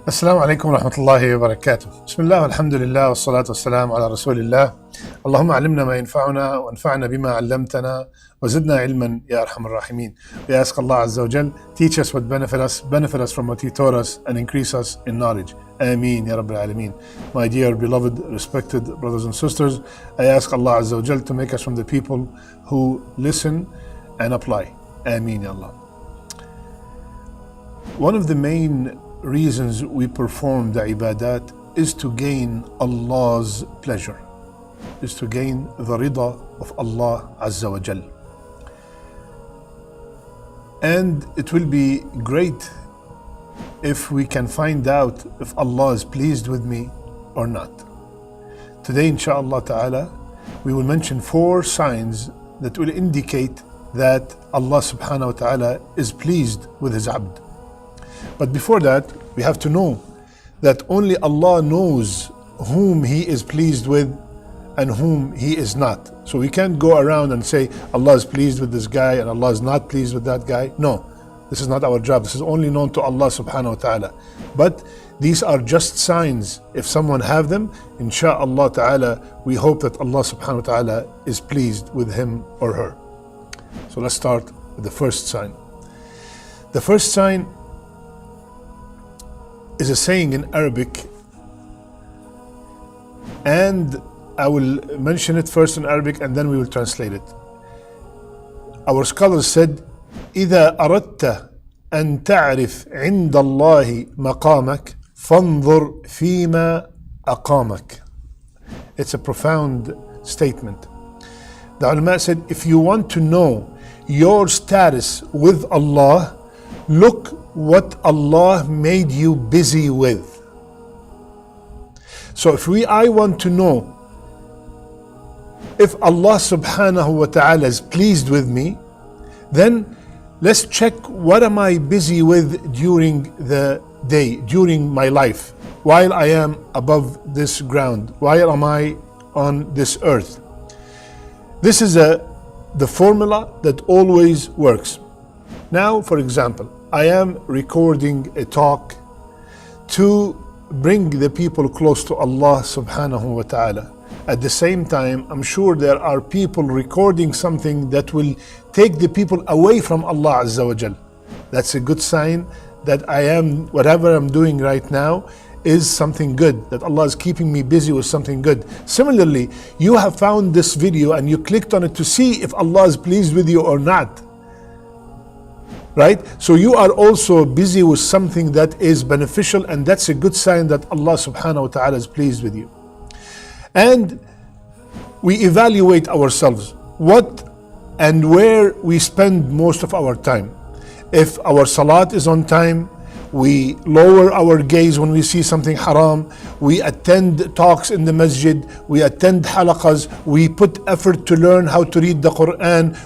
السلام عليكم ورحمة الله وبركاته. بسم الله والحمد لله والصلاة والسلام على رسول الله. اللهم علمنا ما ينفعنا وانفعنا بما علمتنا وزدنا علما يا أرحم الراحمين. We ask Allah Azza wa Jal, teach us what benefit us from what He taught us, and increase us in knowledge. Ameen Ya Rabbil Alameen. My dear, beloved, respected brothers and sisters, I ask Allah Azza wa Jal to make us from the people who listen and apply. Ameen Ya Allah. One of the main reasons we perform the ibadat is to gain Allah's pleasure, is to gain the rida of Allah Azza wa Jal. And it will be great if we can find out if Allah is pleased with me or not. Today, inshaAllah ta'ala, we will mention 4 signs that will indicate that Allah subhanahu wa ta'ala is pleased with His abd. But before that, we have to know that only Allah knows whom He is pleased with and whom He is not. So we can't go around and say Allah is pleased with this guy and Allah is not pleased with that guy. No, this is not our job. This is only known to Allah subhanahu wa ta'ala. But these are just signs. If someone have them, insha'Allah ta'ala, we hope that Allah subhanahu wa ta'ala is pleased with him or her. So let's start with the first sign. The first sign is a saying in Arabic, and I will mention it first in Arabic and then we will translate it. Our scholars said, إذا أردت أن تعرف عند الله مقامك فانظر فيما أقامك. It's a profound statement. The ulama said, if you want to know your status with Allah, look what Allah made you busy with. So if I want to know if Allah subhanahu wa ta'ala is pleased with me, then let's check what am I busy with during the day, during my life, while I am above this ground, while am I on this earth. This is the formula that always works. Now, for example, I am recording a talk to bring the people close to Allah subhanahu wa ta'ala. At the same time, I'm sure there are people recording something that will take the people away from Allah Azza wa Jal. That's a good sign that whatever I'm doing right now is something good, that Allah is keeping me busy with something good. Similarly, you have found this video and you clicked on it to see if Allah is pleased with you or not. Right? So you are also busy with something that is beneficial, and that's a good sign that Allah subhanahu wa ta'ala is pleased with you. And we evaluate ourselves, what and where we spend most of our time. If our salat is on time, we lower our gaze when we see something haram, we attend talks in the masjid, we attend halaqas, we put effort to learn how to read the Quran,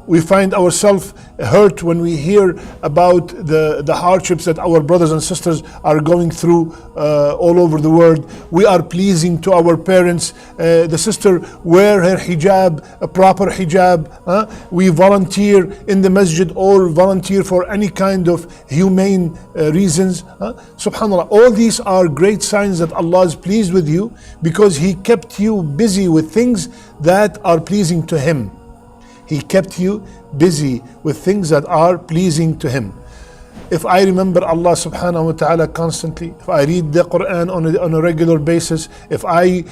we find ourselves hurt when we hear about the hardships that our brothers and sisters are going through all over the world. We are pleasing to our parents. The sister wear her hijab, a proper hijab. We volunteer in the masjid or volunteer for any kind of humane reasons. Subhanallah, all these are great signs that Allah is pleased with you because He kept you busy with things that are pleasing to Him. He kept you busy with things that are pleasing to Him. If I remember Allah subhanahu wa ta'ala constantly, if I read the Quran on a regular basis, if I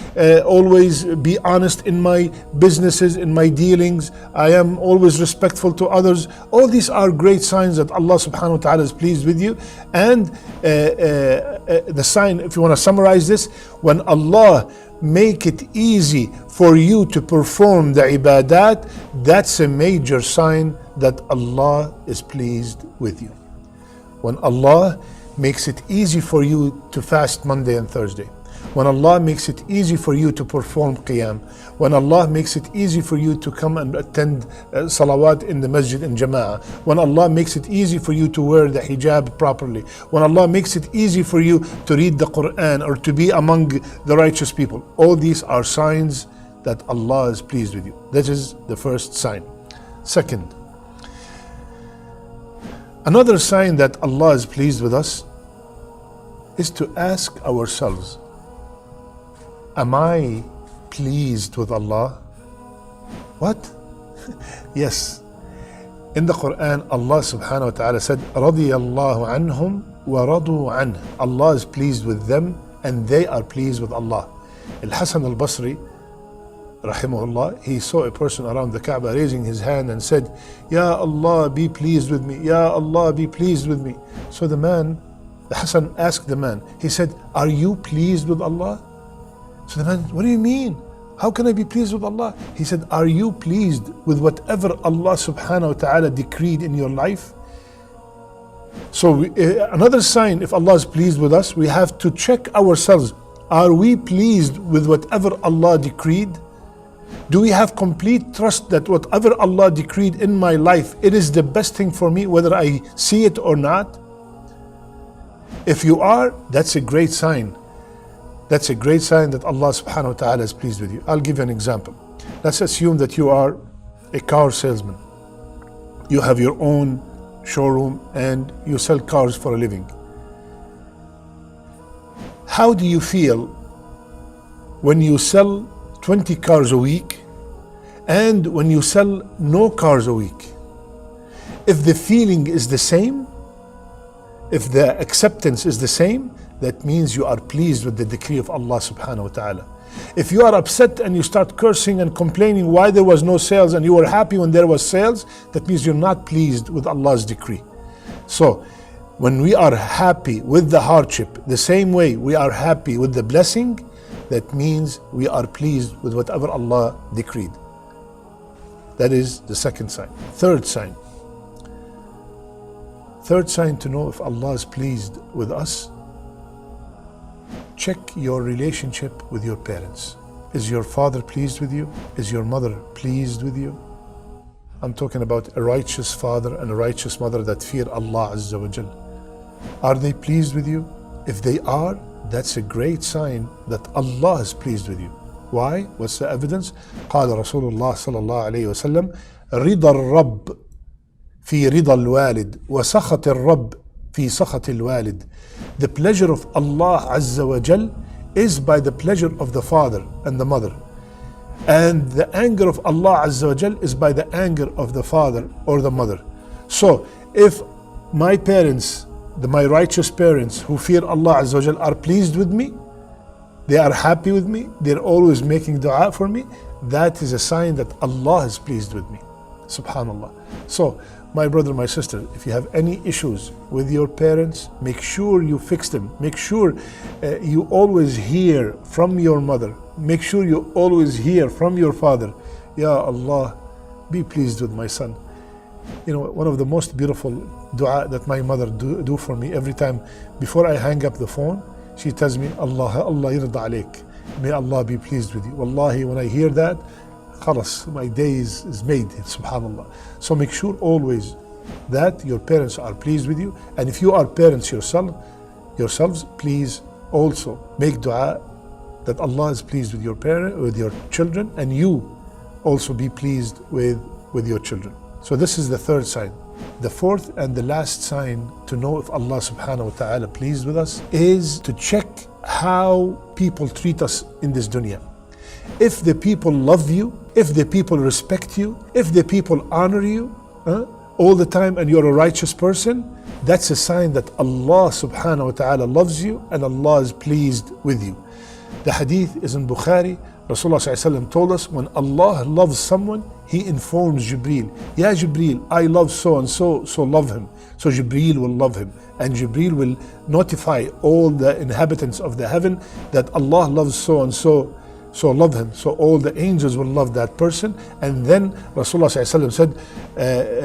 always be honest in my businesses, in my dealings, I am always respectful to others, all these are great signs that Allah subhanahu wa ta'ala is pleased with you. And the sign, if you want to summarize this, when Allah make it easy for you to perform the ibadat, that's a major sign that Allah is pleased with you. When Allah makes it easy for you to fast Monday and Thursday, when Allah makes it easy for you to perform qiyam, when Allah makes it easy for you to come and attend salawat in the masjid in jama'ah, when Allah makes it easy for you to wear the hijab properly, when Allah makes it easy for you to read the Quran or to be among the righteous people, all these are signs that Allah is pleased with you. That is the first sign. Second, Another sign that Allah is pleased with us is to ask ourselves, am I pleased with Allah? What? Yes. In the Quran, Allah subhanahu wa ta'ala said, رَضِيَ اللَّهُ عَنْهُمْ وَرَضُوا عَنْهُ. Allah is pleased with them and they are pleased with Allah. Al-Hasan al-Basri, rahimahullah, he saw a person around the Kaaba raising his hand and said, Ya Allah, be pleased with me. Ya Allah, be pleased with me. So the Hasan asked the man, he said, are you pleased with Allah? So the man, what do you mean? How can I be pleased with Allah? He said, are you pleased with whatever Allah subhanahu wa ta'ala decreed in your life? So another sign, if Allah is pleased with us, we have to check ourselves. Are we pleased with whatever Allah decreed? Do we have complete trust that whatever Allah decreed in my life, it is the best thing for me, whether I see it or not? If you are, that's a great sign. That's a great sign that Allah subhanahu wa ta'ala is pleased with you. I'll give you an example. Let's assume that you are a car salesman. You have your own showroom and you sell cars for a living. How do you feel when you sell 20 cars a week and when you sell no cars a week? If the feeling is the same, if the acceptance is the same, that means you are pleased with the decree of Allah subhanahu wa ta'ala. If you are upset and you start cursing and complaining why there was no sales and you were happy when there was sales, that means you're not pleased with Allah's decree. So when we are happy with the hardship, the same way we are happy with the blessing, that means we are pleased with whatever Allah decreed. That is the second sign. Third sign to know if Allah is pleased with us, check your relationship with your parents. Is your father pleased with you? Is your mother pleased with you? I'm talking about a righteous father and a righteous mother that fear Allah Azza wa Jal. Are they pleased with you? If they are, that's a great sign that Allah is pleased with you. Why? What's the evidence? قال رسول الله صلى الله عليه وسلم رضا الرب في رضا الوالد وسخط الرب في سخط الوالد. The pleasure of Allah Azza wa Jal is by the pleasure of the father and the mother. And the anger of Allah Azza wa Jal is by the anger of the father or the mother. So if my parents, my righteous parents who fear Allah Azza wa Jal are pleased with me, they are happy with me, they're always making dua for me, that is a sign that Allah is pleased with me. Subhanallah. So my brother, my sister, if you have any issues with your parents, make sure you fix them. Make sure you always hear from your mother. Make sure you always hear from your father, Ya Allah, be pleased with my son. You know, one of the most beautiful dua that my mother do for me every time before I hang up the phone, she tells me, Allah yirda alayk. May Allah be pleased with you. Wallahi, when I hear that, khalas, my day is made, subhanallah. So make sure always that your parents are pleased with you. And if you are parents yourselves, please also make dua that Allah is pleased with your children, and you also be pleased with your children. So this is the third sign. The fourth and the last sign to know if Allah subhanahu wa ta'ala pleased with us is to check how people treat us in this dunya. If the people love you, if the people respect you, if the people honor you all the time and you're a righteous person, that's a sign that Allah subhanahu wa ta'ala loves you and Allah is pleased with you. The hadith is in Bukhari. Rasulullah sallallahu alaihi wasallam told us, when Allah loves someone, He informs Jibreel, Ya Jibreel, I love so and so, so love him. So Jibreel will love him, and Jibreel will notify all the inhabitants of the heaven that Allah loves so and so, so love him. So all the angels will love that person, and then Rasulullah sallallahu alaihi wasallam said,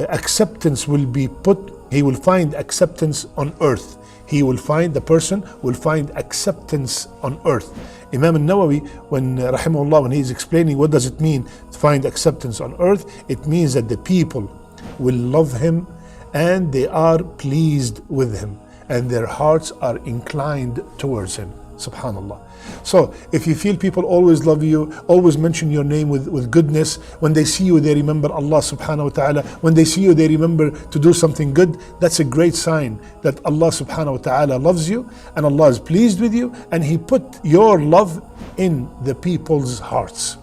acceptance will be put. He will find acceptance on earth. The person will find acceptance on earth. Imam al-Nawawi, when rahimahullah, when he is explaining what does it mean to find acceptance on earth, it means that the people will love him and they are pleased with him and their hearts are inclined towards him. Subhanallah. So if you feel people always love you, always mention your name with goodness, when they see you they remember Allah subhanahu wa ta'ala, when they see you they remember to do something good, that's a great sign that Allah subhanahu wa ta'ala loves you and Allah is pleased with you, and He put your love in the people's hearts.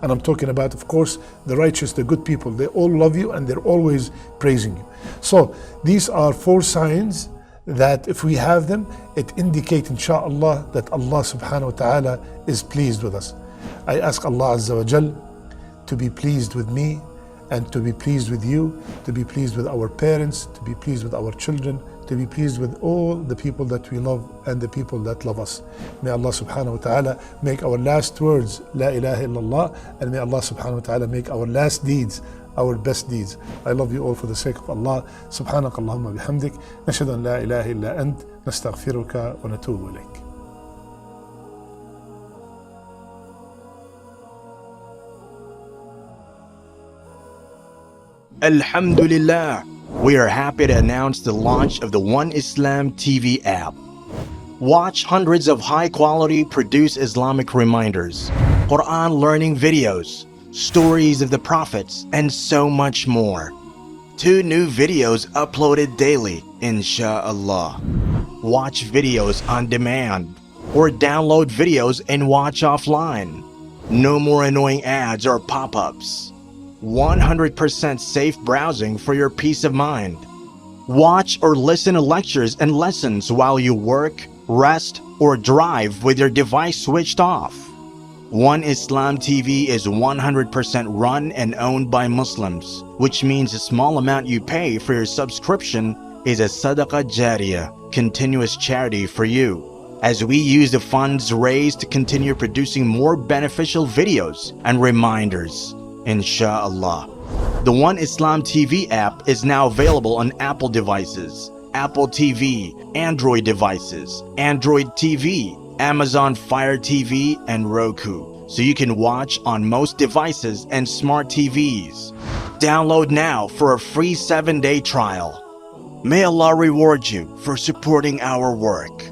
And I'm talking about, of course, the righteous, the good people. They all love you and they're always praising you. So these are 4 signs that if we have them, it indicates inshallah that Allah subhanahu wa ta'ala is pleased with us. I ask Allah Azza wa Jal to be pleased with me and to be pleased with you, to be pleased with our parents, to be pleased with our children, to be pleased with all the people that we love and the people that love us. May Allah subhanahu wa ta'ala make our last words La ilaha illallah, and may Allah subhanahu wa ta'ala make our last deeds our best deeds. I love you all for the sake of Allah. Subhanak Allahumma bihamdik. Nashhadu an la ilaha illa ant. Nastaghfiruka wa natubu ilayk. Alhamdulillah, we are happy to announce the launch of the One Islam TV app. Watch hundreds of high-quality produced Islamic reminders, Quran learning videos, stories of the prophets, and so much more. 2 new videos uploaded daily, insha'Allah. Watch videos on demand, or download videos and watch offline. No more annoying ads or pop-ups. 100% safe browsing for your peace of mind. Watch or listen to lectures and lessons while you work, rest, or drive with your device switched off. One Islam TV is 100% run and owned by Muslims, which means the small amount you pay for your subscription is a SADAQAH JARIYAH, continuous charity for you, as we use the funds raised to continue producing more beneficial videos and reminders, insha'Allah. The One Islam TV app is now available on Apple devices, Apple TV, Android devices, Android TV, Amazon Fire TV, and Roku, so you can watch on most devices and smart TVs. Download now for a free 7-day trial. May Allah reward you for supporting our work.